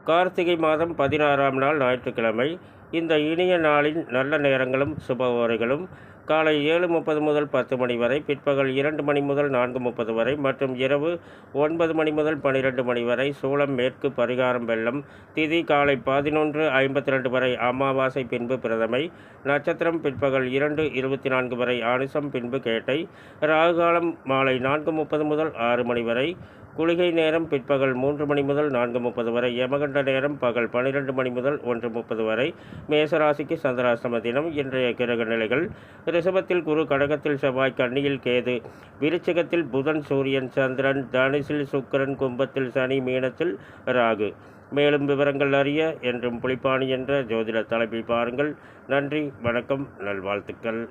கார்த்திகை மாதம் 16ஆம் நாள் ஞாயிற்றுக்கிழமை. இந்த இனிய நாளின் நல்ல நேரங்களும் சுப காலை 7:30 முதல் 10 மணி வரை, பிற்பகல் 2 மணி முதல் 4:30 வரை மற்றும் இரவு 9 மணி முதல் 12 மணி வரை. சூலம் மேற்கு, பரிகாரம் வெள்ளம். திதி காலை 11:52 வரை அமாவாசை, பின்பு பிரதமை. நட்சத்திரம் பிற்பகல் 2:24 வரை அனுசம், பின்பு கேட்டை. ராகுகாலம் மாலை 4:30 முதல் 6 மணி வரை. குளிகை நேரம் பிற்பகல் 3 மணி முதல் 4:30 வரை. யமகண்ட நேரம் பகல் 12 மணி முதல் 1:30 வரை. மேசராசிக்கு சந்திராஷ்டம தினம். இன்றைய கிரக நிலைகள்: ரிஷபத்தில் குரு, கடகத்தில் செவ்வாய், கன்னியில் கேது, விருச்சிகத்தில் புதன், சூரியன், சந்திரன், தனுசில் சுக்கிரன், கும்பத்தில் சனி, மீனத்தில் ராகு. மேலும் விவரங்கள் அறிய என்றும் புலிப்பாணி என்ற ஜோதிட தலைப்பை பாருங்கள். நன்றி, வணக்கம், நல்வாழ்த்துக்கள்.